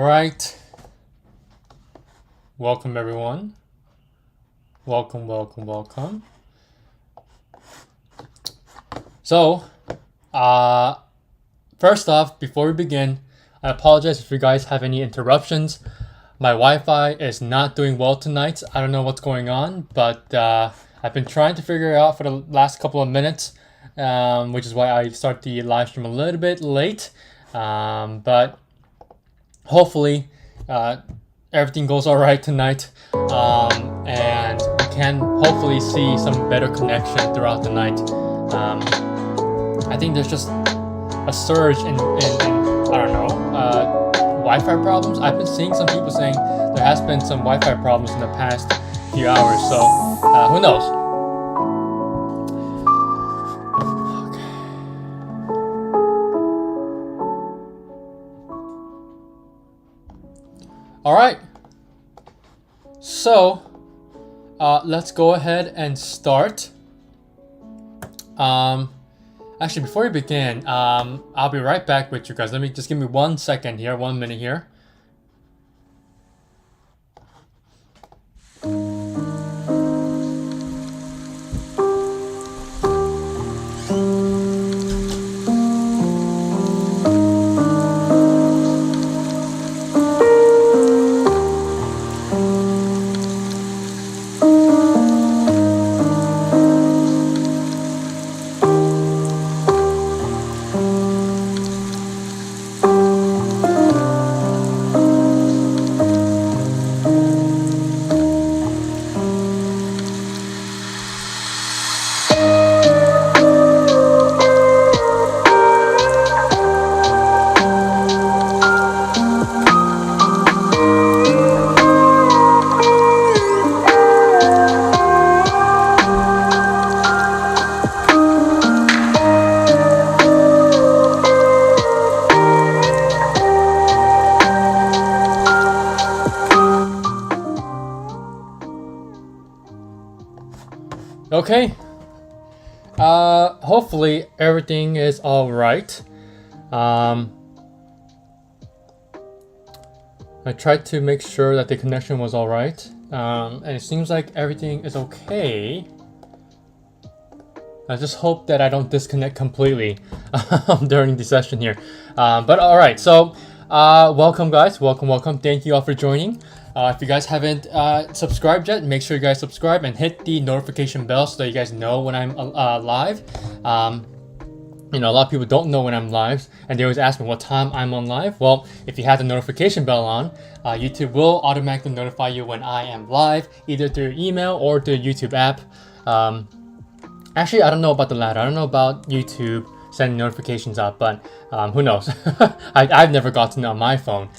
right. Welcome everyone. Welcome. So, first off, before we begin, I apologize if you guys have any interruptions. My Wi-Fi is not doing well tonight. I don't know what's going on, but I've been trying to figure it out for the last couple of minutes, which is why I start the live stream a little bit late. But hopefully everything goes all right tonight, and we can hopefully see some better connection throughout the night. I think there's just a surge in I don't know, Wi-Fi problems. I've been seeing some people saying there has been some Wi-Fi problems in the past few hours, so who knows? All right, so let's go ahead and start. Actually, before we begin, I'll be right back with you guys. Give me 1 second here, 1 minute here. Okay. Hopefully everything is all right. I tried to make sure that the connection was all right, and it seems like everything is okay. I just hope that I don't disconnect completely during the session here. But all right, so welcome guys, welcome. Thank you all for joining. If you guys haven't subscribed yet, make sure you guys subscribe and hit the notification bell so that you guys know when I'm live. You know, a lot of people don't know when I'm live, and they always ask me what time I'm on live. Well, if you have the notification bell on, YouTube will automatically notify you when I am live, either through email or through the YouTube app. Actually, I don't know about the latter. I don't know about YouTube sending notifications out, but who knows? I've never gotten it on my phone.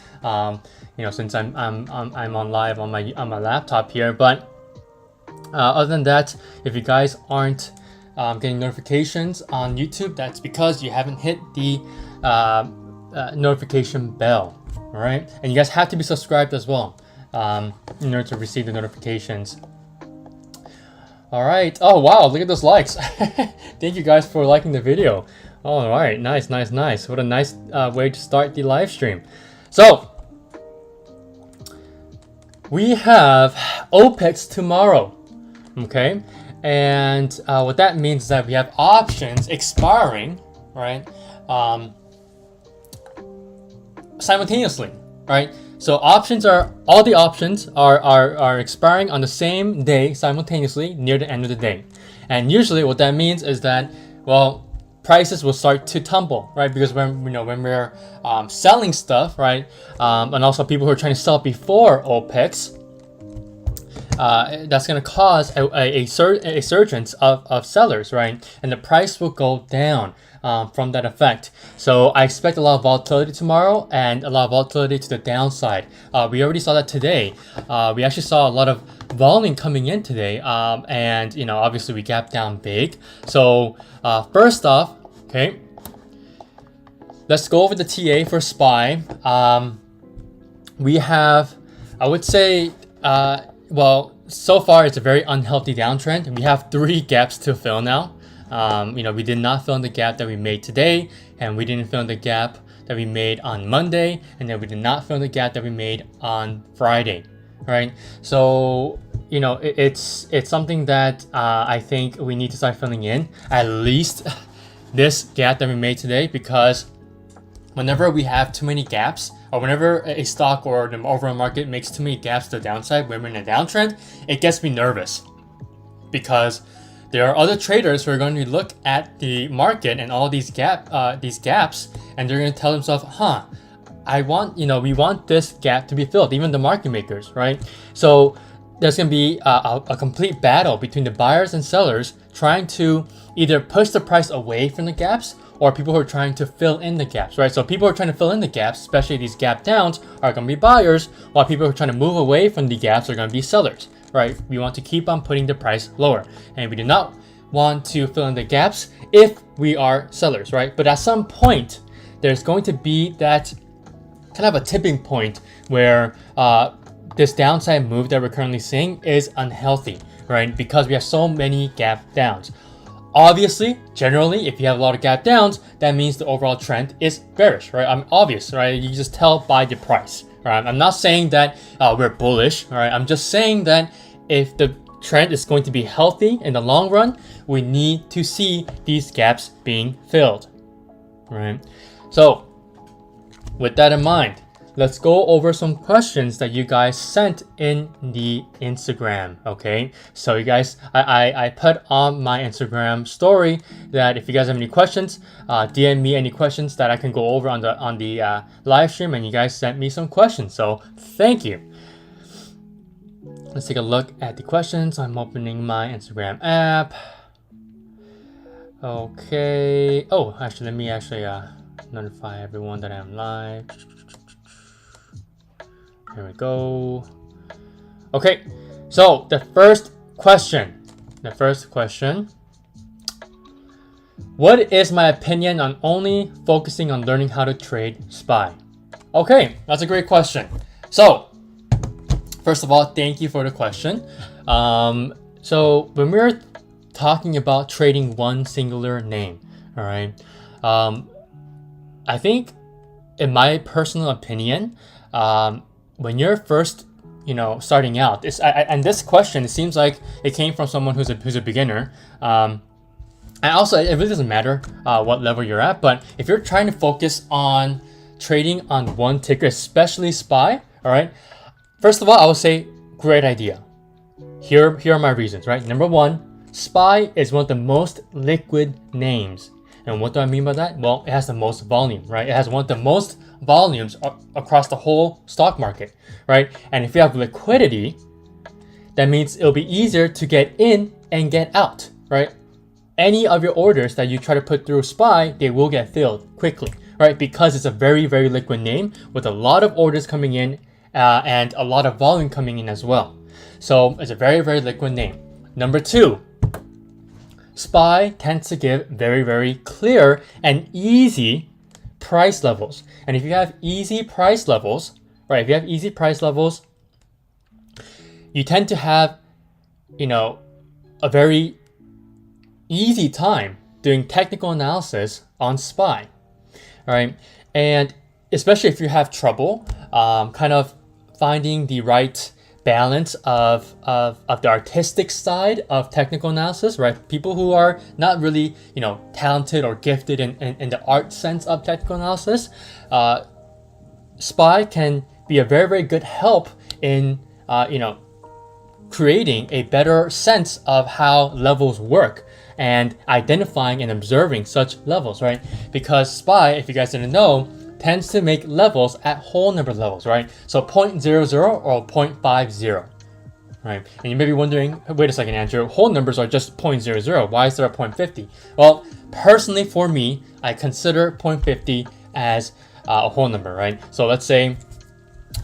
You know, since I'm on live on my laptop here. But other than that, if you guys aren't getting notifications on YouTube, that's because you haven't hit the notification bell. All right, and you guys have to be subscribed as well in order to receive the notifications. All right. Oh wow, look at those likes. Thank you guys for liking the video. All right, nice. What a nice way to start the live stream. So we have OPEX tomorrow, okay? And what that means is that we have options expiring, right? Simultaneously, right? So all the options are expiring on the same day simultaneously near the end of the day. And usually what that means is that, well, prices will start to tumble, right? Because when we're selling stuff, right, and also people who are trying to sell before OPEX, that's going to cause a surgence of sellers, right? And the price will go down from that effect. So I expect a lot of volatility tomorrow and a lot of volatility to the downside. We already saw that today. We actually saw a lot of volume coming in today, and you know, obviously we gapped down big. So first off, okay, let's go over the TA for SPY. We have, I would say, well, so far it's a very unhealthy downtrend. We have 3 gaps to fill now. You know, we did not fill in the gap that we made today, and we didn't fill in the gap that we made on Monday, and then we did not fill in the gap that we made on Friday, right? So, you know, it's something that I think we need to start filling in, at least this gap that we made today, because whenever we have too many gaps, or whenever a stock or the overall market makes too many gaps to the downside when we're in a downtrend, it gets me nervous, because there are other traders who are going to look at the market and all these gaps, and they're going to tell themselves, we want this gap to be filled, even the market makers, right? So there's going to be a complete battle between the buyers and sellers trying to either push the price away from the gaps, or people who are trying to fill in the gaps, right? So people who are trying to fill in the gaps, especially these gap downs, are going to be buyers, while people who are trying to move away from the gaps are going to be sellers, right? We want to keep on putting the price lower, and we do not want to fill in the gaps if we are sellers, right? But at some point, there's going to be that kind of a tipping point where this downside move that we're currently seeing is unhealthy, right? Because we have so many gap downs. Obviously, generally, if you have a lot of gap downs, that means the overall trend is bearish, right? Obvious, right? You just tell by the price, right? I'm not saying that we're bullish, right? I'm just saying that if the trend is going to be healthy in the long run, we need to see these gaps being filled, right? So, with that in mind, let's go over some questions that you guys sent in the Instagram, okay? So you guys, I put on my Instagram story that if you guys have any questions, DM me any questions that I can go over on the live stream, and you guys sent me some questions, so thank you. Let's take a look at the questions. I'm opening my Instagram app. Okay. Oh, actually, let me notify everyone that I'm live. Here we go. Okay, so the first question. What is my opinion on only focusing on learning how to trade SPY? Okay, that's a great question. So, first of all, thank you for the question. So when we're talking about trading one singular name, all right, I think, in my personal opinion, when you're first, starting out, and this question, it seems like it came from someone who's a beginner. And also, it really doesn't matter what level you're at, but if you're trying to focus on trading on one ticker, especially SPY, all right, first of all, I would say, great idea. Here are my reasons, right? Number one, SPY is one of the most liquid names. And what do I mean by that? Well, it has the most volume, right? It has one of the most volumes across the whole stock market, right? And if you have liquidity, that means it'll be easier to get in and get out, right? Any of your orders that you try to put through SPY, they will get filled quickly, right? Because it's a very, very liquid name with a lot of orders coming in and a lot of volume coming in as well. So it's a very, very liquid name. Number two, SPY tends to give very, very clear and easy price levels. And if you have easy price levels, right, you tend to have, a very easy time doing technical analysis on SPY, right? And especially if you have trouble kind of finding the right balance of the artistic side of technical analysis, right? People who are not really, talented or gifted in the art sense of technical analysis, SPY can be a very, very good help in, creating a better sense of how levels work and identifying and observing such levels, right? Because SPY, if you guys didn't know, tends to make levels at whole number levels, right? So 0.00 or 0.50, right? And you may be wondering, wait a second, Andrew, whole numbers are just 0.00. Why is there a 0.50? Well, personally for me, I consider 0.50 as a whole number, right? So let's say,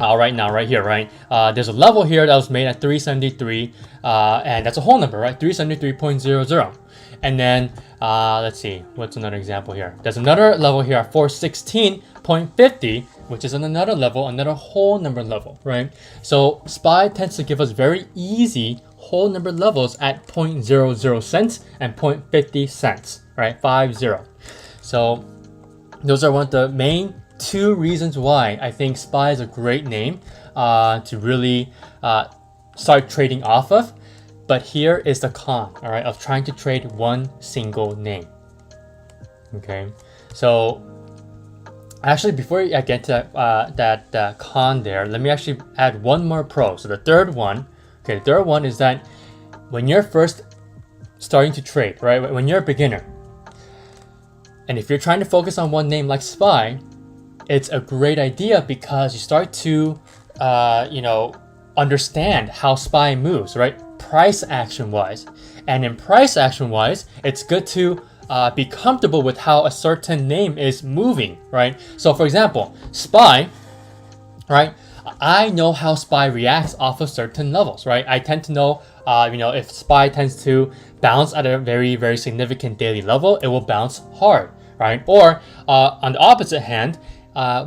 right here, right? There's a level here that was made at 373, and that's a whole number, right? 373.00. And then, let's see, what's another example here? There's another level here at 416.50, which is another level, another whole number level, right? So SPY tends to give us very easy whole number levels at 0.00 cents and 0.50 cents, right? 50. So those are one of the main 2 reasons why I think SPY is a great name to really start trading off of. But here is the con, all right, of trying to trade one single name. Okay, so actually, before I get to that con there, let me actually add one more pro. So the third one is that when you're first starting to trade, right, when you're a beginner, and if you're trying to focus on one name like SPY, it's a great idea because you start to, understand how SPY moves, right? Price action wise. And in price action wise, it's good to be comfortable with how a certain name is moving, right? So for example, SPY, right? I know how SPY reacts off of certain levels, right? I tend to know, if SPY tends to bounce at a very, very significant daily level, it will bounce hard, right? Or on the opposite hand,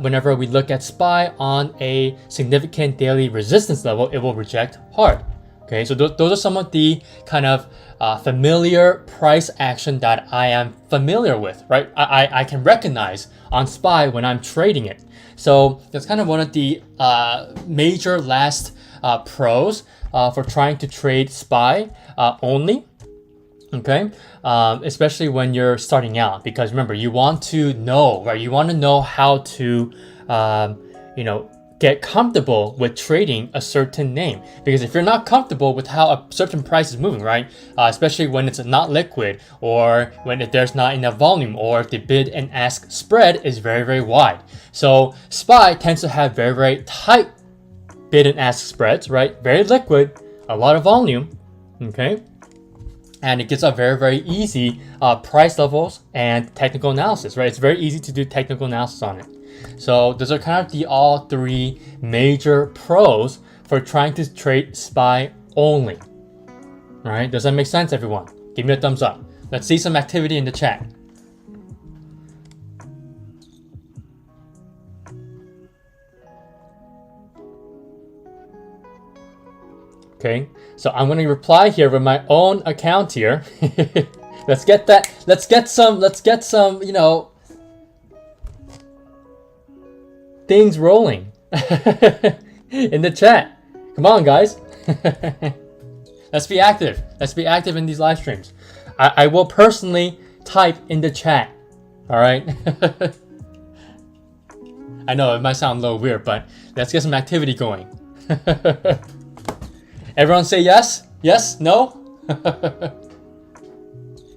whenever we look at SPY on a significant daily resistance level, it will reject hard. Okay, so those are some of the kind of familiar price action that I am familiar with, right? I can recognize on SPY when I'm trading it. So that's kind of one of the major last pros for trying to trade SPY only. Okay, especially when you're starting out, because remember, you want to know, right? You want to know how to, get comfortable with trading a certain name. Because if you're not comfortable with how a certain price is moving, right? Especially when it's not liquid, or when there's not enough volume, or if the bid and ask spread is very, very wide. So SPY tends to have very, very tight bid and ask spreads, right? Very liquid, a lot of volume, okay? And it gives a very, very easy price levels and technical analysis, right? It's very easy to do technical analysis on it. So those are kind of the all 3 major pros for trying to trade SPY only. All right, does that make sense, everyone? Give me a thumbs up. Let's see some activity in the chat. Okay, so I'm going to reply here with my own account here. Let's get some, things rolling in the chat. Come on, guys. Let's be active. Let's be active in these live streams. I will personally type in the chat. All right. I know it might sound a little weird, but let's get some activity going. Everyone say yes? Yes? No?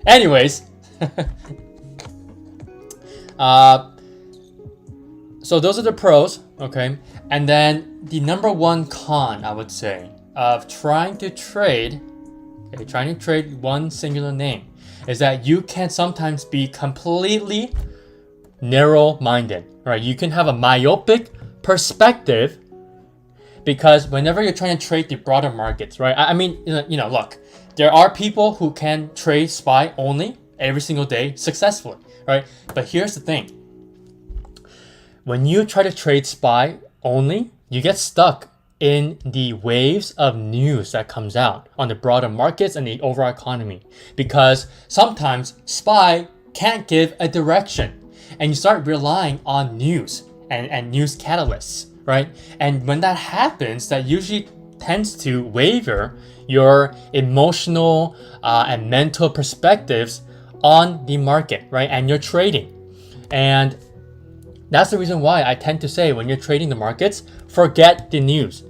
Anyways. So those are the pros, okay? And then the number 1 con, I would say, of trying to trade one singular name is that you can sometimes be completely narrow-minded, right? You can have a myopic perspective because whenever you're trying to trade the broader markets, right? I mean, look, there are people who can trade SPY only every single day successfully, right? But here's the thing. When you try to trade SPY only, you get stuck in the waves of news that comes out on the broader markets and the overall economy. Because sometimes SPY can't give a direction and you start relying on news and news catalysts, right? And when that happens, that usually tends to waver your emotional and mental perspectives on the market, right? And your trading. And that's the reason why I tend to say when you're trading the markets, forget the news.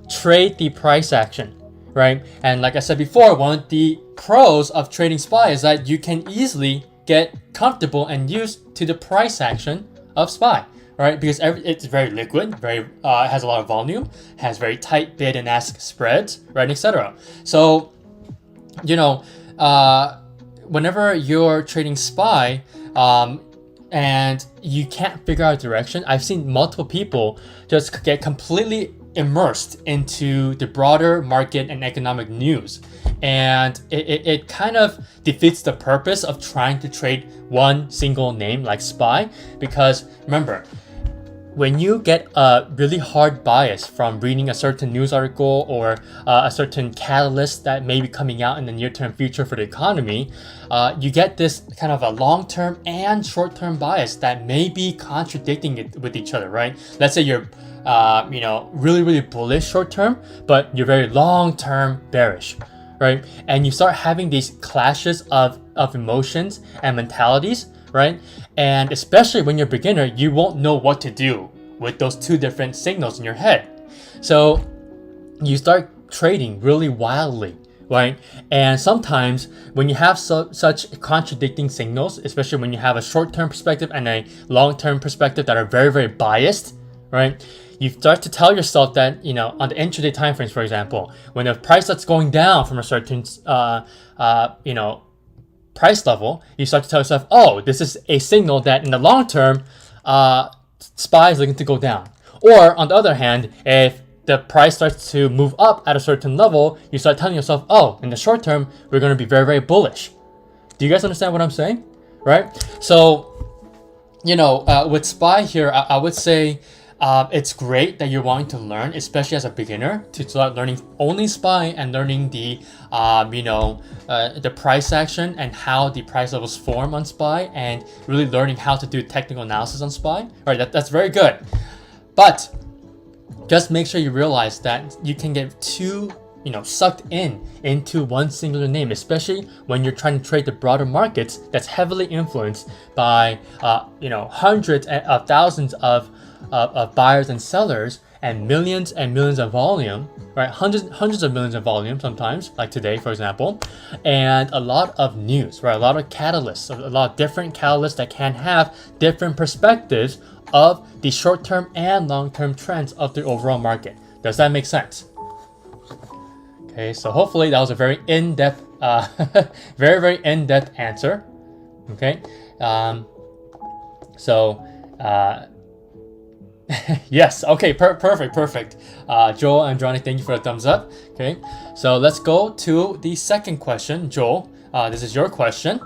Trade the price action, right? And like I said before, one of the pros of trading SPY is that you can easily get comfortable and used to the price action of SPY, right? Because it's very liquid, has a lot of volume, has very tight bid and ask spreads, right, etc. So, whenever you're trading SPY, and you can't figure out direction, I've seen multiple people just get completely immersed into the broader market and economic news. And it kind of defeats the purpose of trying to trade one single name like SPY. Because remember, when you get a really hard bias from reading a certain news article or a certain catalyst that may be coming out in the near-term future for the economy, you get this kind of a long-term and short-term bias that may be contradicting it with each other, right? Let's say you're really, really bullish short-term, but you're very long-term bearish, right? And you start having these clashes of emotions and mentalities, right? And especially when you're a beginner, you won't know what to do with those two different signals in your head. So you start trading really wildly, right? And sometimes when you have such contradicting signals, especially when you have a short-term perspective and a long-term perspective that are very, very biased, right? You start to tell yourself that, on the intraday time frames, for example, when the price that's going down from a certain, price level, you start to tell yourself, oh, this is a signal that in the long term, SPY is looking to go down. Or on the other hand, if the price starts to move up at a certain level, you start telling yourself, oh, in the short term, we're going to be very, very bullish. Do you guys understand what I'm saying? Right? So, with SPY here, I would say it's great that you're wanting to learn, especially as a beginner, to start learning only SPY and learning the price action and how the price levels form on SPY, and really learning how to do technical analysis on SPY. All right, that's very good. But just make sure you realize that you can get too sucked into one singular name, especially when you're trying to trade the broader markets that's heavily influenced by hundreds of thousands of buyers and sellers and millions of volume, right? Hundreds of millions of volume sometimes, like today, for example, and a lot of news, right? A lot of catalysts, a lot of different catalysts that can have different perspectives of the short-term and long-term trends of the overall market. Does that make sense? Okay, so hopefully that was a very in-depth, very, very in-depth answer. Okay, yes, okay, perfect. Joel and Johnny, thank you for the thumbs up. Okay, so let's go to the second question. Joel, this is your question.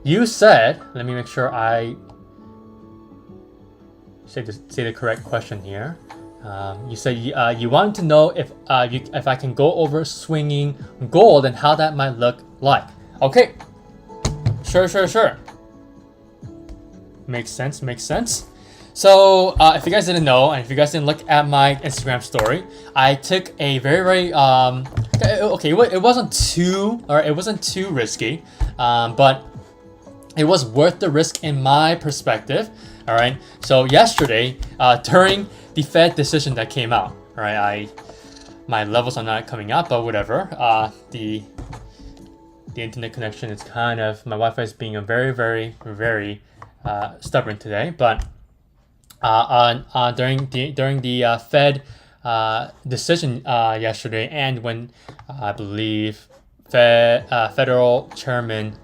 You said, let me make sure I say the correct question here. You said you wanted to know if I can go over swinging gold and how that might look like. Okay, sure. Makes sense. So if you guys didn't know, and if you guys didn't look at my Instagram story, I took a very it wasn't too risky, but it was worth the risk in my perspective. All right. So yesterday, during the Fed decision that came out, right? My levels are not coming out, but whatever. The internet connection is kind of, my Wi-Fi is being a very, very, very stubborn today. But during the Fed decision yesterday, and when I believe Federal Chairman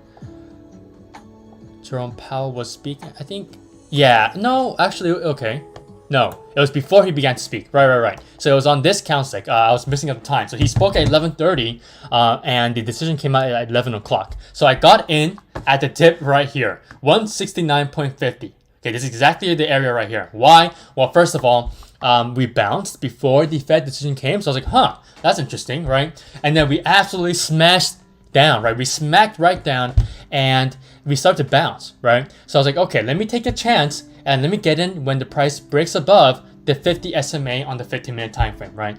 Jerome Powell was speaking, I think. Yeah, no, actually, okay. No, it was before he began to speak. Right. So it was on this count stick. I was missing at the time. So he spoke at 11:30, and the decision came out at 11 o'clock. So I got in at the tip right here, 169.50. Okay, this is exactly the area right here. Why? Well, first of all, we bounced before the Fed decision came. So I was like, that's interesting, right? And then we absolutely smashed down, right? We smacked right down, and we started to bounce, right? So I was like, okay, let me take a chance and let me get in when the price breaks above the 50 SMA on the 15-minute time frame, right?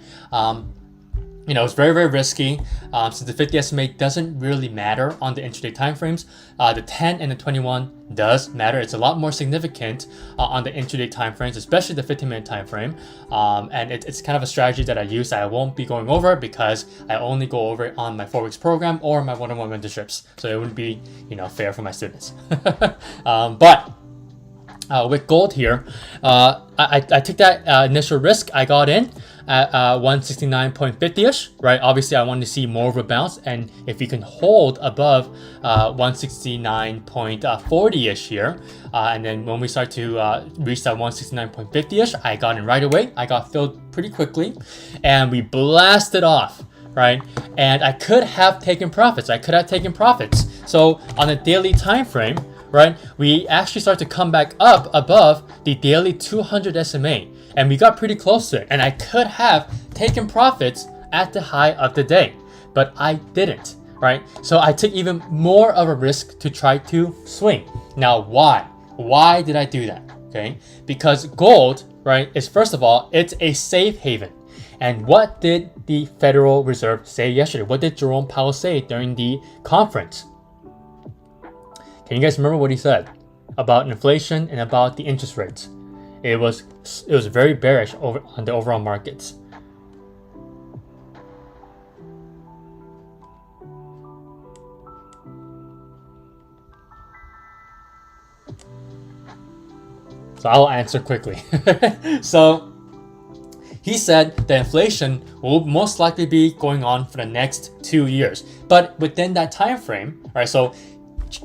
It's very, very risky since the 50 SMA doesn't really matter on the intraday time frames. The 10 and the 21 does matter. It's a lot more significant on the intraday time frames, especially the 15-minute time frame. And it's kind of a strategy that I use that I won't be going over because I only go over it on my 4 weeks program or my one-on-one mentorships. So it wouldn't be, fair for my students. But with gold here, I took that initial risk. I got in at 169.50ish, right? Obviously, I wanted to see more of a bounce, and if you can hold above 169.40ish here, and then when we start to reach that 169.50ish, I got in right away. I got filled pretty quickly, and we blasted off, right? And I could have taken profits. So on a daily time frame, right, we actually start to come back up above the daily 200 SMA, and we got pretty close to it. And I could have taken profits at the high of the day, but I didn't, right? So I took even more of a risk to try to swing. Now, why? Why did I do that? Okay, because gold, right, is first of all, it's a safe haven. And what did the Federal Reserve say yesterday? What did Jerome Powell say during the conference? Can you guys remember what he said about inflation and about the interest rates? It was very bearish on the overall markets. So I'll answer quickly. So he said the inflation will most likely be going on for the next 2 years. But within that time frame, right, so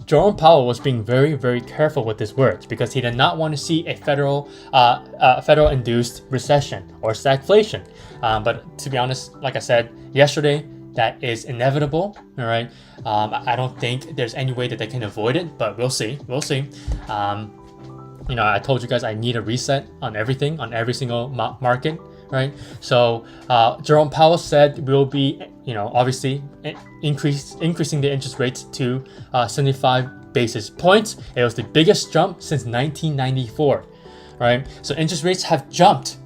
Jerome Powell was being very, very careful with his words because he did not want to see a federal-induced recession or stagflation. But to be honest, like I said yesterday, that is inevitable. All right, I don't think there's any way that they can avoid it, but we'll see. We'll see. I told you guys I need a reset on everything, on every single market. Right, so Jerome Powell said we'll be, obviously increasing the interest rates to 75 basis points. It was the biggest jump since 1994, right? So interest rates have jumped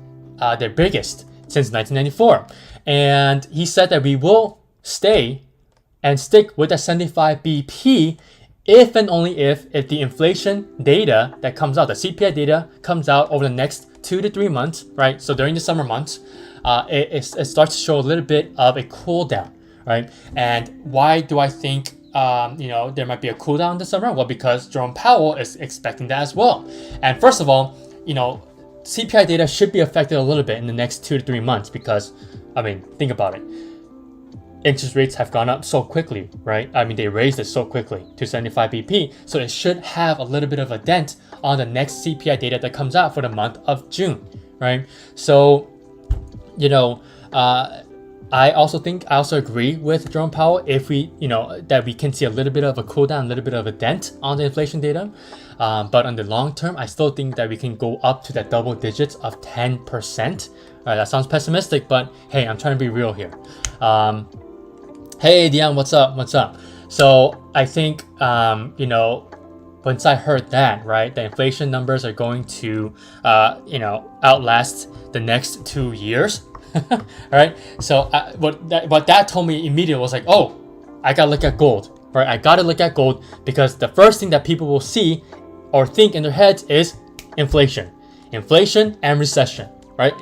their biggest since 1994, and he said that we will stay and stick with the 75 BP if and only if the inflation data that comes out, the CPI data comes out over the next 2 to 3 months, right? So during the summer months, it starts to show a little bit of a cool down, right? And why do I think there might be a cool down in the summer? Well, because Jerome Powell is expecting that as well. And first of all, CPI data should be affected a little bit in the next 2 to 3 months because, think about it. Interest rates have gone up so quickly, right? They raised it so quickly to 75 BP, so it should have a little bit of a dent on the next CPI data that comes out for the month of June, right? So, I also agree with Jerome Powell if that we can see a little bit of a cool down, a little bit of a dent on the inflation data. But on the long term, I still think that we can go up to that double digits of 10%. Right, that sounds pessimistic, but hey, I'm trying to be real here. Hey, Dion, what's up? What's up? So I think, once I heard that, right, the inflation numbers are going to, outlast the next 2 years. All right. So what that told me immediately was like, oh, I gotta look at gold, right? I gotta look at gold because the first thing that people will see or think in their heads is inflation and recession, right?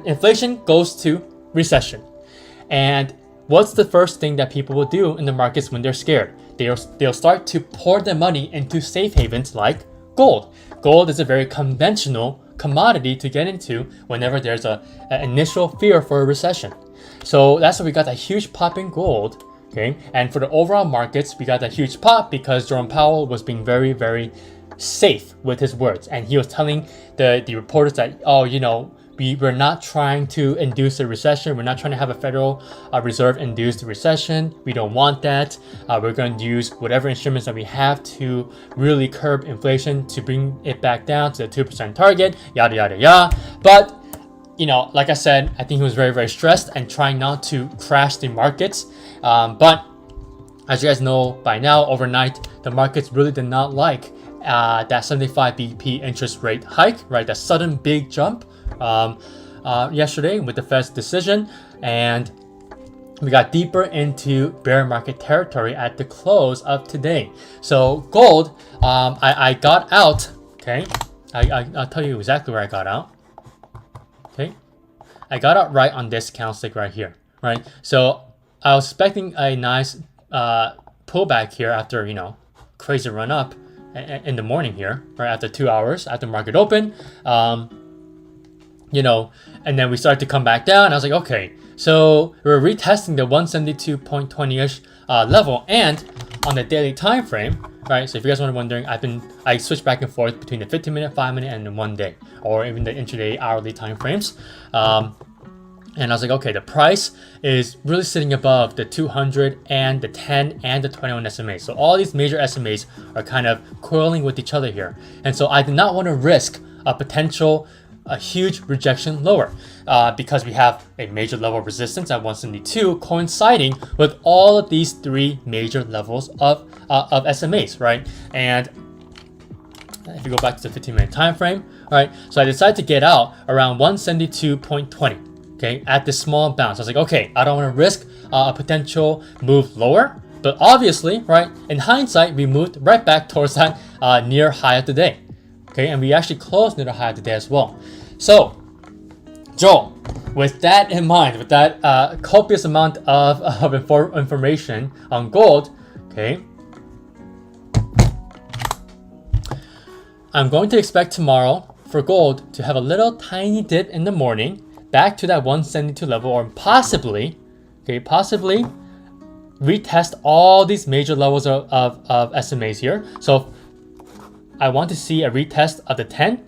Inflation goes to recession, and what's the first thing that people will do in the markets when they're scared? They'll start to pour their money into safe havens like gold. Gold is a very conventional commodity to get into whenever there's an initial fear for a recession. So that's why we got that huge pop in gold. Okay, and for the overall markets, we got that huge pop because Jerome Powell was being very, very safe with his words, and he was telling the reporters that, we're not trying to induce a recession. We're not trying to have a Federal Reserve induced recession. We don't want that. We're going to use whatever instruments that we have to really curb inflation to bring it back down to the 2% target, yada, yada, yada. But, like I said, I think he was very, very stressed and trying not to crash the markets. But as you guys know by now, overnight, the markets really did not like that 75 BP interest rate hike, right? That sudden big jump yesterday with the Fed's decision, and we got deeper into bear market territory at the close of today. So gold, I got out. Okay, I'll tell you exactly where I got out. Okay, I got out right on this candlestick right here. Right, so I was expecting a nice pullback here after crazy run up in the morning here, right after 2 hours after market open. And then we started to come back down. I was like, okay, so we're retesting the 172.20-ish level, and on the daily time frame, right? So if you guys were wondering, I switched back and forth between the 15-minute, 5-minute, and the 1 day, or even the intraday, hourly time frames. And I was like, okay, the price is really sitting above the 200 and the 10 and the 21 SMAs. So all these major SMAs are kind of coiling with each other here. And so I did not want to risk a huge rejection lower because we have a major level of resistance at 172 coinciding with all of these three major levels of SMAs, right? And if you go back to the 15-minute time frame, all right, so I decided to get out around 172.20. Okay, at this small bounce. I was like, okay, I don't want to risk a potential move lower, but obviously, right, in hindsight, we moved right back towards that near high of the day. Okay, and we actually closed near the high of the day as well. So, Joel, with that in mind, with that copious amount of information on gold, okay, I'm going to expect tomorrow for gold to have a little tiny dip in the morning, back to that 172 level, or possibly retest all these major levels of SMAs here. So I want to see a retest of the 10,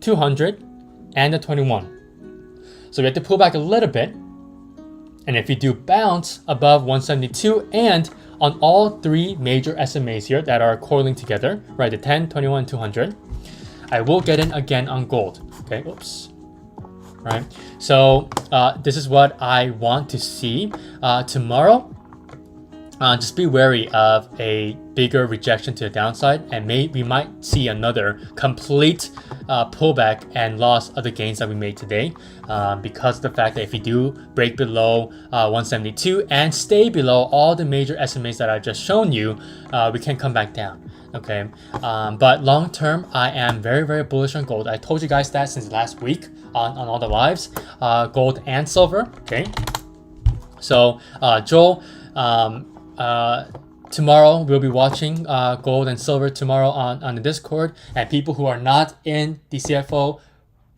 200, and the 21. So we have to pull back a little bit. And if you do bounce above 172 and on all three major SMAs here that are coiling together, right, the 10, 21, 200, I will get in again on gold. Okay, oops. Right, so this is what I want to see tomorrow. Just be wary of a bigger rejection to the downside, and we might see another complete pullback and loss of the gains that we made today because of the fact that if you do break below 172 and stay below all the major SMAs that I've just shown you, we can come back down. Okay, but long term, I am very, very bullish on gold. I told you guys that since last week on all the lives, gold and silver. Okay, so Joel, tomorrow we'll be watching gold and silver tomorrow on the Discord, and people who are not in the CFO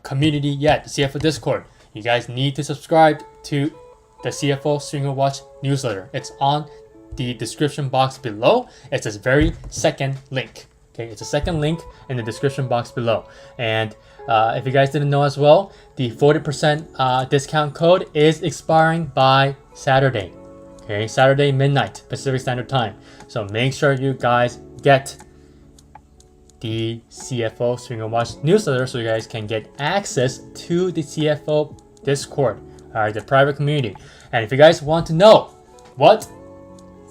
community yet, the CFO Discord, you guys need to subscribe to the CFO Swinger Watch newsletter. It's on the description box below. It's this very second link. Okay, it's a second link in the description box below. And if you guys didn't know as well, the 40% discount code is expiring by Saturday. Okay, Saturday midnight Pacific Standard Time. So make sure you guys get the CFO Swinger Watch newsletter so you guys can get access to the CFO Discord, the private community. And if you guys want to know what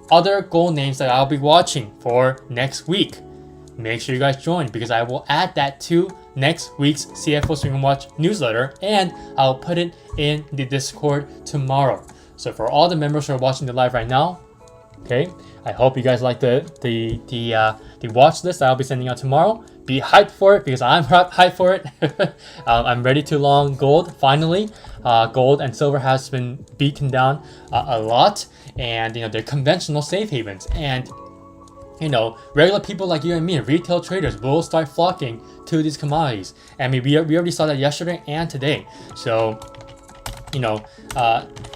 other gold names that I'll be watching for next week, make sure you guys join, because I will add that to next week's CFO Swing and Watch newsletter, and I'll put it in the Discord tomorrow. So for all the members who are watching the live right now, okay, I hope you guys like the watch list that I'll be sending out tomorrow. Be hyped for it, because I'm hyped for it. I'm ready to long gold finally. Gold and silver has been beaten down a lot, and they're conventional safe havens, and regular people like you and me, retail traders, will start flocking to these commodities. I mean, we already saw that yesterday and today. So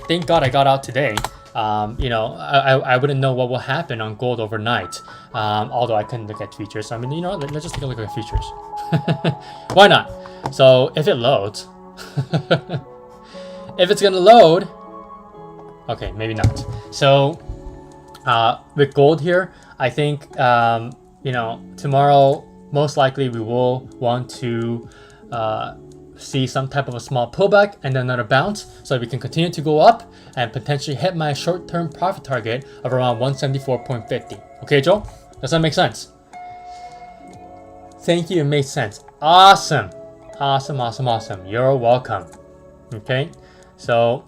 thank God I got out today. I wouldn't know what will happen on gold overnight, although I couldn't look at futures. I mean, let's just take a look at futures. Why not? So if it loads, if it's gonna load, okay, maybe not. So with gold here, I think tomorrow most likely we will want to see some type of a small pullback and then another bounce, so we can continue to go up and potentially hit my short-term profit target of around 174.50. Okay, Joe? Does that make sense? Thank you, it made sense. Awesome. Awesome. You're welcome. Okay, so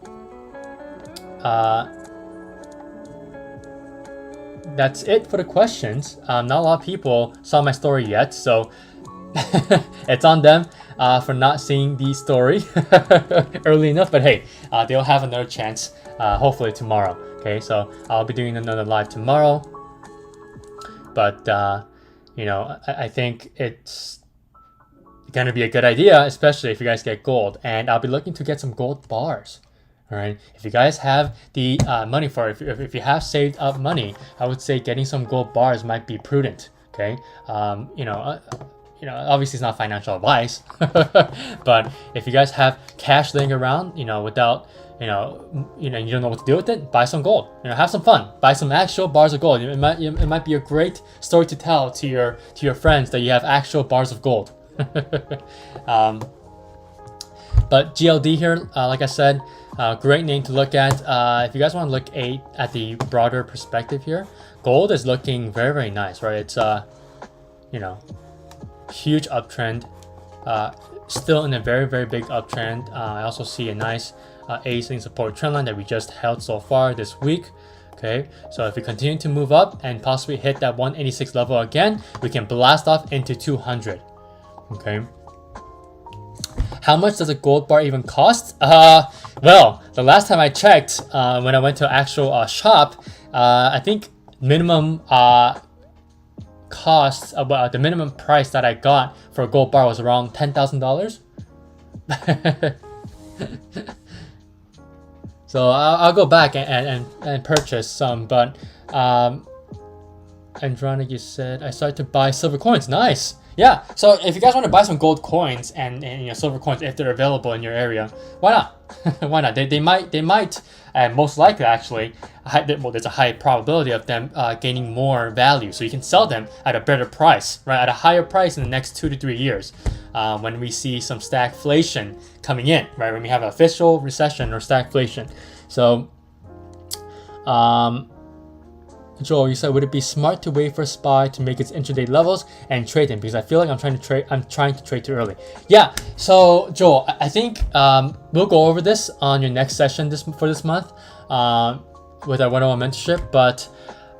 that's it for the questions. Not a lot of people saw my story yet, so it's on them for not seeing the story early enough. But hey, they'll have another chance hopefully tomorrow. Okay, so I'll be doing another live tomorrow. But I think it's gonna be a good idea, especially if you guys get gold. And I'll be looking to get some gold bars. All right, if you guys have the money for it, if you have saved up money, I would say getting some gold bars might be prudent. Okay, obviously it's not financial advice, but if you guys have cash laying around, without, you don't know what to do with it, buy some gold. Have some fun. Buy some actual bars of gold. It might be a great story to tell to your friends that you have actual bars of gold. But GLD here, like I said, great name to look at. If you guys want to look at the broader perspective here, gold is looking very, very nice, right? It's huge uptrend, still in a very, very big uptrend. I also see a nice ascending support trend line that we just held so far this week. Okay, so if we continue to move up and possibly hit that 186 level again, we can blast off into 200. Okay. How much does a gold bar even cost? Well, the last time I checked, when I went to an actual shop, I think minimum cost, the minimum price that I got for a gold bar was around $10,000. So I'll go back and purchase some, but Andronic, you said I started to buy silver coins. Nice. Yeah, so if you guys want to buy some gold coins and silver coins, if they're available in your area, why not? Why not? They might, and most likely actually, there's a high probability of them gaining more value, so you can sell them at a better price, right? At a higher price in the next 2 to 3 years, when we see some stagflation coming in, right? When we have an official recession or stagflation. So, Joel, you said, would it be smart to wait for SPY to make its intraday levels and trade them? Because I feel like I'm trying to trade too early. Yeah. So Joel, I think we'll go over this on your next session for this month with our one-on-one mentorship. But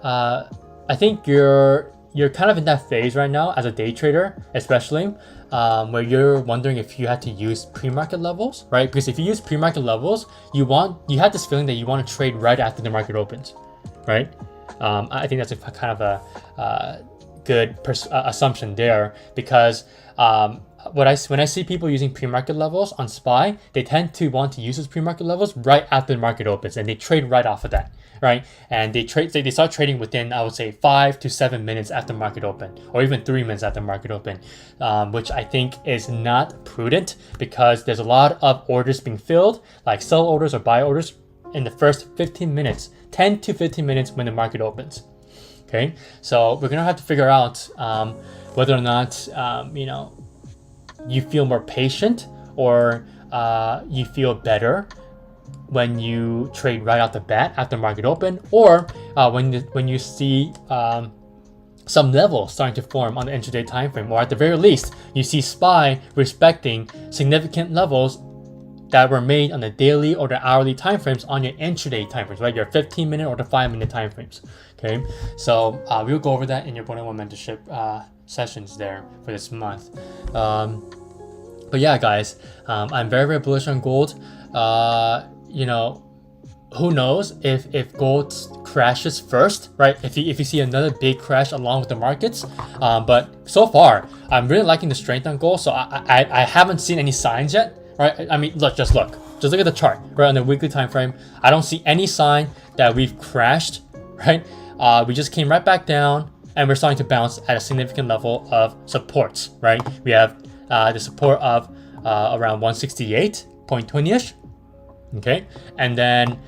I think you're kind of in that phase right now as a day trader, especially where you're wondering if you had to use pre-market levels, right? Because if you use pre-market levels, you have this feeling that you want to trade right after the market opens, right? I think that's a kind of a good assumption there, because when I see people using pre-market levels on SPY, they tend to want to use those pre-market levels right after the market opens, and they trade right off of that, right? And they start trading within, I would say, 5 to 7 minutes after market open, or even 3 minutes after market open, which I think is not prudent, because there's a lot of orders being filled, like sell orders or buy orders, in the first 15 minutes, 10 to 15 minutes when the market opens. Okay, so we're gonna have to figure out whether or not you feel more patient, or you feel better when you trade right off the bat after market open, or when you see some levels starting to form on the intraday time frame, or at the very least you see SPY respecting significant levels that were made on the daily or the hourly time frames on your intraday time frames, right? Your 15-minute or the 5-minute time frames. Okay, so we'll go over that in your one-on-one mentorship sessions there for this month. But yeah, guys, I'm very, very bullish on gold. Who knows if gold crashes first, right? If you see another big crash along with the markets, but so far I'm really liking the strength on gold. So I haven't seen any signs yet. Right? I mean, just look at the chart, right? On the weekly time frame, I don't see any sign that we've crashed, right? We just came right back down, and we're starting to bounce at a significant level of supports, right? We have the support of around 168.20ish, okay? And then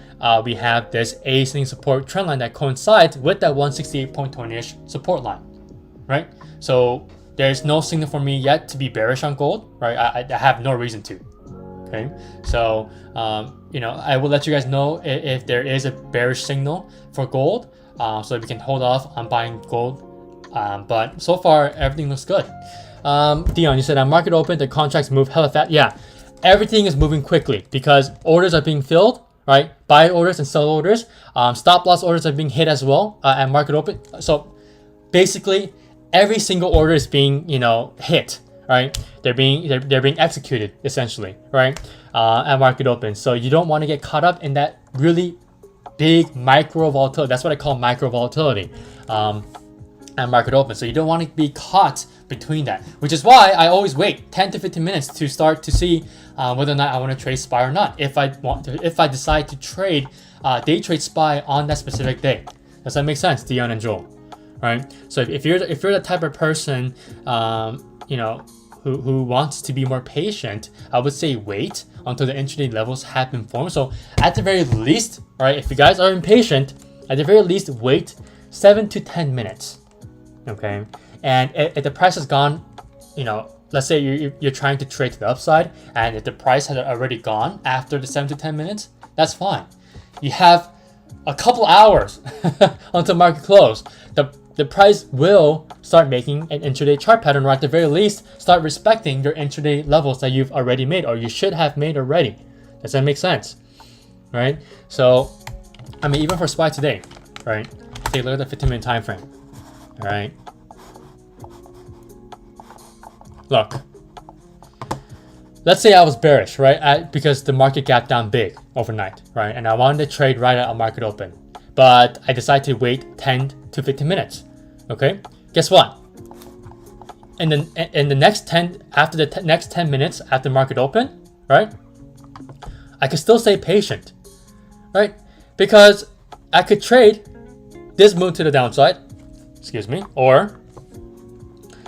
we have this ascending support trend line that coincides with that 168.20ish support line, right? So there's no signal for me yet to be bearish on gold, right? I have no reason to. Okay, so I will let you guys know if there is a bearish signal for gold, so that we can hold off on buying gold. But so far everything looks good. Dion, you said at market open the contracts move hella fast. Yeah, everything is moving quickly because orders are being filled, right? Buy orders and sell orders. Stop loss orders are being hit as well at market open. So basically, every single order is being hit. Right, they're being executed essentially, right, at market open. So you don't want to get caught up in that really big micro volatility. That's what I call micro volatility at market open. So you don't want to be caught between that, which is why I always wait 10 to 15 minutes to start to see whether or not I want to trade SPY or not. If I decide to trade day trade SPY on that specific day. Does that make sense, Dion and Joel? right? So if you're the type of person, you know, who wants to be more patient, I would say wait until the intraday levels have been formed. So at the very least, right, if you guys are impatient, at the very least wait 7 to 10 minutes, okay? And if the price has gone, you know, let's say you're trying to trade to the upside, and if the price had already gone after the 7 to 10 minutes, that's fine. You have a couple hours until market close. The price will start making an intraday chart pattern, or at the very least, start respecting your intraday levels that you've already made, or you should have made already. Does that make sense? Right? So, I mean, even for SPY today, right? Take a look at the 15-minute time frame. All right. Look. Let's say I was bearish, right? Because the market gapped down big overnight, right? And I wanted to trade right at a market open, but I decided to wait 10 to 15 minutes. Okay, guess what? And then in the next 10 after the next 10 minutes after market open, right? I could still stay patient, right? Because I could trade this move to the downside, excuse me, or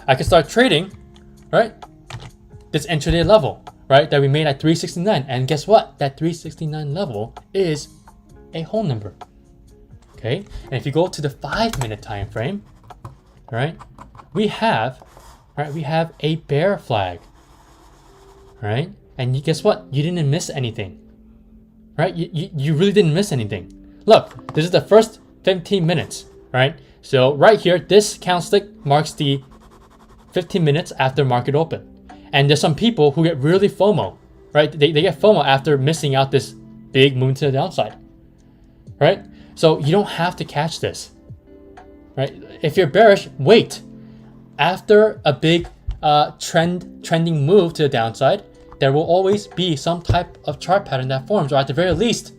I could start trading, right? This intraday level, right? That we made at 369, and guess what? That 369 level is a whole number. Okay, and if you go to the 5-minute time frame, right, we have a bear flag, right? And guess what? You didn't miss anything, right? You really didn't miss anything. Look, this is the first 15 minutes, right? So right here, this candlestick marks the 15 minutes after market open. And there's some people who get really FOMO, right? They get FOMO after missing out this big move to the downside, right? So you don't have to catch this, right? If you're bearish, wait. After a big trending move to the downside, there will always be some type of chart pattern that forms, or at the very least,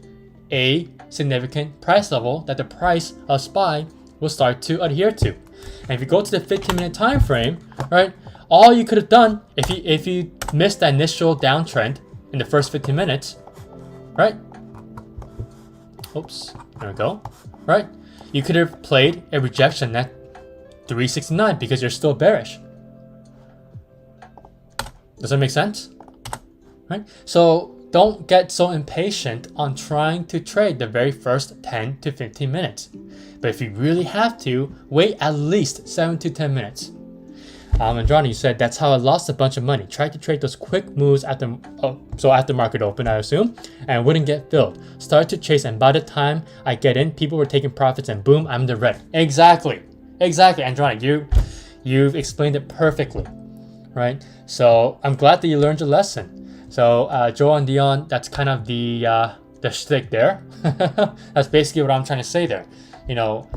a significant price level that the price of SPY will start to adhere to. And if you go to the 15-minute time frame, right, all you could have done if you missed the initial downtrend in the first 15 minutes, right? Oops, there we go. Right? You could have played a rejection at 369 because you're still bearish. Does that make sense? Right? So don't get so impatient on trying to trade the very first 10 to 15 minutes. But if you really have to, wait at least 7 to 10 minutes. Andrani said that's how I lost a bunch of money. Tried to trade those quick moves at the market open, I assume, and wouldn't get filled. Started to chase, and by the time I get in, people were taking profits, and boom, I'm in the red. Exactly, Andrani. You've explained it perfectly, right? So I'm glad that you learned your lesson. So Joe and Dion, that's kind of the shtick there. That's basically what I'm trying to say there. You know.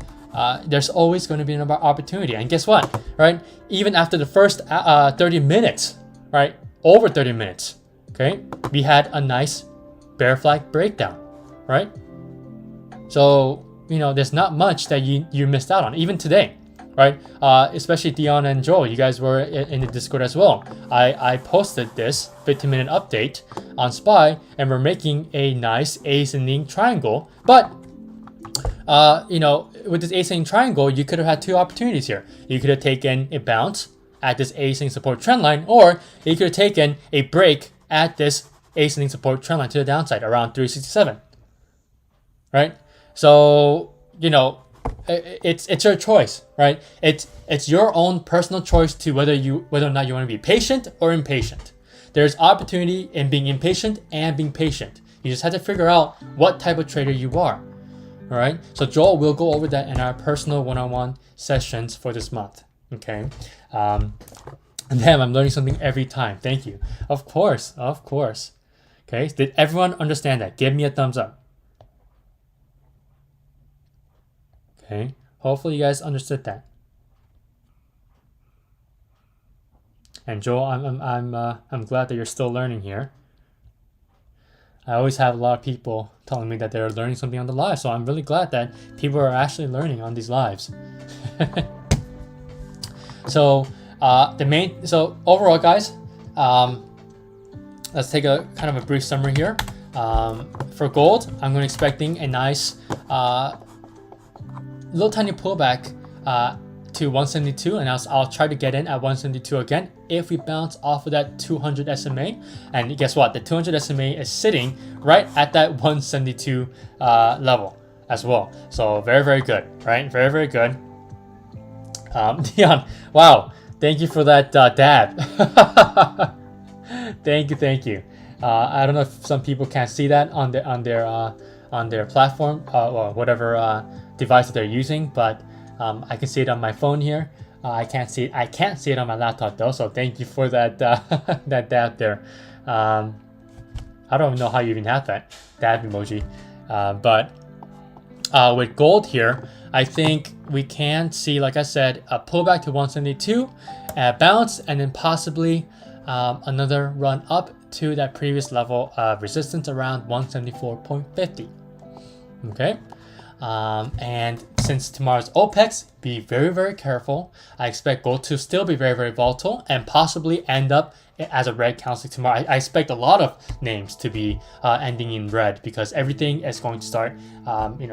There's always going to be another opportunity. And guess what, right? Even after the first 30 minutes, right? Over 30 minutes, okay? We had a nice bear flag breakdown, right? So, you know, there's not much that you missed out on, even today, right? Especially Dion and Joel, you guys were in the Discord as well. I posted this 15-minute update on SPY, and we're making a nice ascending triangle, but you know, with this ascending triangle, you could have had two opportunities here. You could have taken a bounce at this ascending support trend line, or you could have taken a break at this ascending support trend line to the downside around 367. Right? So, you know, it's your choice, right? It's your own personal choice to whether or not you want to be patient or impatient. There's opportunity in being impatient and being patient. You just have to figure out what type of trader you are. All right, so Joel will go over that in our personal one-on-one sessions for this month. Okay, and then I'm learning something every time. Thank you. Of course. Okay, did everyone understand that? Give me a thumbs up. Okay, hopefully you guys understood that. And Joel, I'm glad that you're still learning here. I always have a lot of people telling me that they're learning something on the live, so I'm really glad that people are actually learning on these lives. So overall, guys, let's take a kind of a brief summary here. For gold, I'm expecting a nice little tiny pullback to 172, and I'll try to get in at 172 again if we bounce off of that 200 SMA. And guess what? The 200 SMA is sitting right at that 172 level as well. So very, very good, right? Very, very good. Dion, wow, thank you for that dab. Thank you. I don't know if some people can't see that on their platform or whatever device that they're using, but I can see it on my phone here. I can't see it on my laptop though. So thank you for that that dab there. I don't even know how you even have that dab emoji, but with gold here, I think we can see, like I said, a pullback to 172, bounce, and then possibly another run up to that previous level of resistance around 174.50. Okay. And since tomorrow's OPEX, be very, very careful. I expect gold to still be very, very volatile and possibly end up as a red candlestick tomorrow. I expect a lot of names to be ending in red because everything is going to start,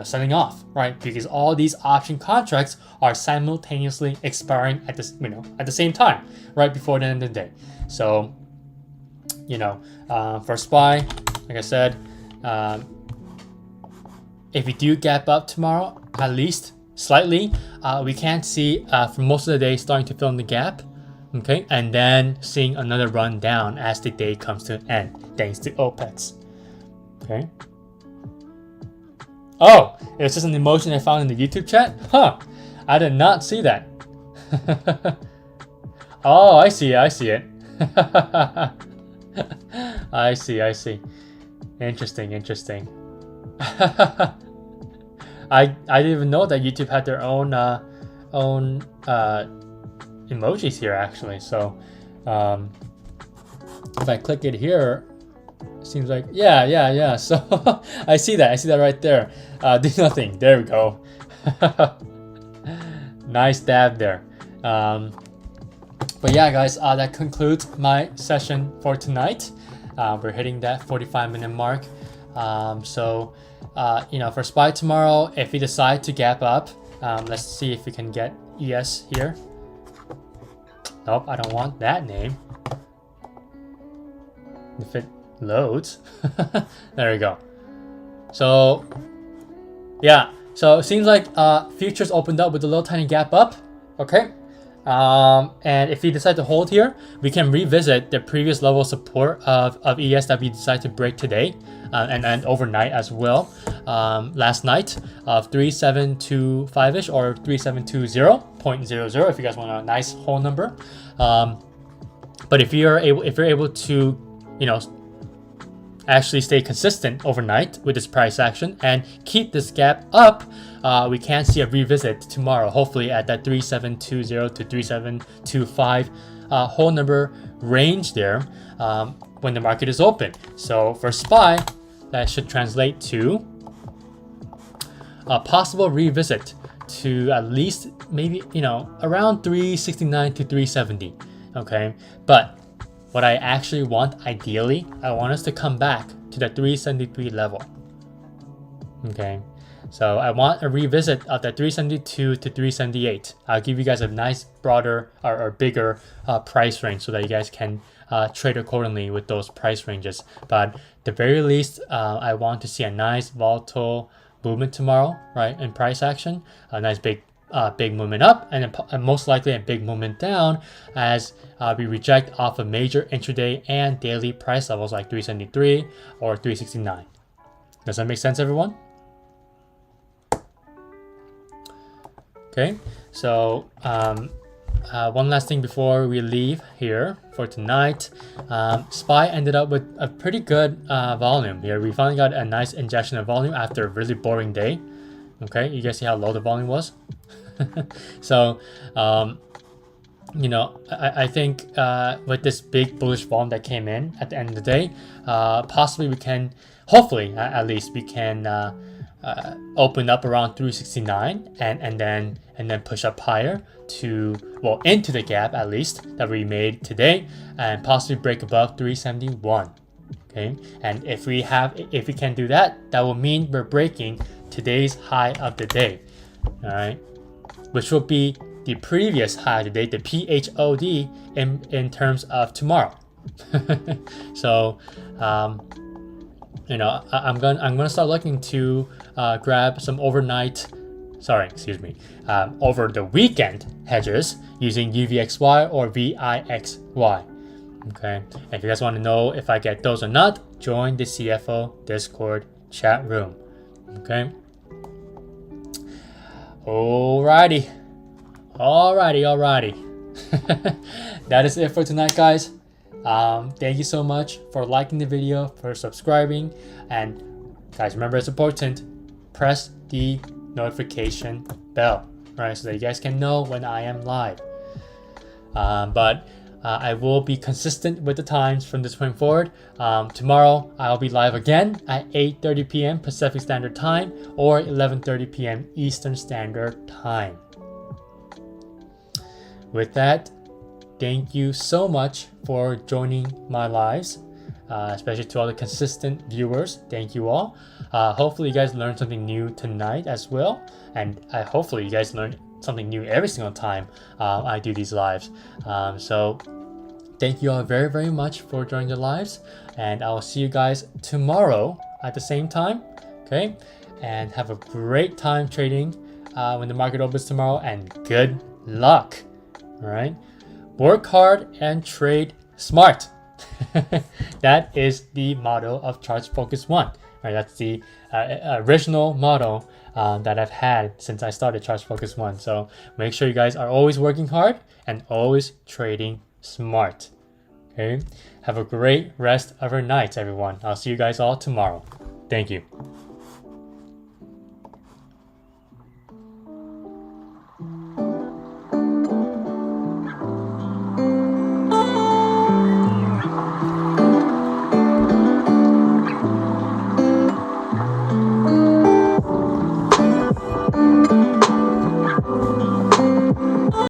selling off, right? Because all these option contracts are simultaneously expiring at this, at the same time, right before the end of the day. So, for SPY, like I said, if we do gap up tomorrow, at least slightly, we can see for most of the day starting to fill in the gap, okay, and then seeing another run down as the day comes to an end, thanks to OPEX. Okay. Oh, it's just an emotion I found in the YouTube chat? Huh, I did not see that. Oh, I see it. I see. Interesting. I didn't even know that YouTube had their own emojis here actually. So if I click it here, it seems like yeah. So I see that right there. Do nothing. There we go. Nice dab there. But yeah, guys, that concludes my session for tonight. We're hitting that 45-minute mark. For SPY tomorrow, if we decide to gap up, let's see if we can get ES here. Nope, I don't want that name. If it loads. There we go. So, yeah. So it seems like futures opened up with a little tiny gap up. Okay. And if we decide to hold here, we can revisit the previous level of support of ES that we decided to break today and overnight as well. Last night of 3725-ish or 3720.00 if you guys want a nice whole number. But if you're able to, actually stay consistent overnight with this price action and keep this gap up, we can see a revisit tomorrow, hopefully at that 3720 to 3725 whole number range there when the market is open. So for SPY, that should translate to a possible revisit to at least maybe around 369 to 370. Okay, but what I actually want, ideally, I want us to come back to the 373 level. Okay, so I want a revisit of that 372 to 378. I'll give you guys a nice broader or bigger price range so that you guys can trade accordingly with those price ranges. But at the very least, I want to see a nice volatile movement tomorrow, right, in price action, a nice big movement up, and most likely a big movement down as we reject off of major intraday and daily price levels like 373 or 369. Does that make sense, everyone? Okay, so one last thing before we leave here for tonight. SPY ended up with a pretty good volume here. We finally got a nice injection of volume after a really boring day. Okay, you guys see how low the volume was? So, I think with this big bullish volume that came in at the end of the day, possibly we can, hopefully at least we can open up around 369 and then push up higher to, well, into the gap at least that we made today, and possibly break above 371. Okay, and if we can do that, that will mean we're breaking today's high of the day. All right, which will be the previous high of the day, the PHOD in terms of tomorrow. So, I'm gonna start looking to grab some over the weekend hedges using UVXY or VIXY. Okay, and if you guys want to know if I get those or not, join the CFO Discord chat room. Okay. Alrighty. That is it for tonight, guys. Thank you so much for liking the video, for subscribing, and guys, remember, it's important, press the notification bell, right, so that you guys can know when I am live. But I will be consistent with the times from this point forward. Tomorrow I'll be live again at 8:30 p.m. Pacific Standard Time or 11:30 p.m. Eastern Standard Time. With that, thank you so much for joining my lives, especially to all the consistent viewers. Thank you all. Hopefully you guys learned something new tonight as well, and hopefully you guys learned something new every single time I do these lives. So thank you all very, very much for joining the lives, and I'll see you guys tomorrow at the same time. Okay, and have a great time trading when the market opens tomorrow, and good luck. All right, work hard and trade smart. That is the motto of Charts Focus 1. All right, that's the original motto that I've had since I started Charts Focus 1. So make sure you guys are always working hard and always trading smart. Okay, have a great rest of your night, everyone. I'll see you guys all tomorrow. Thank you.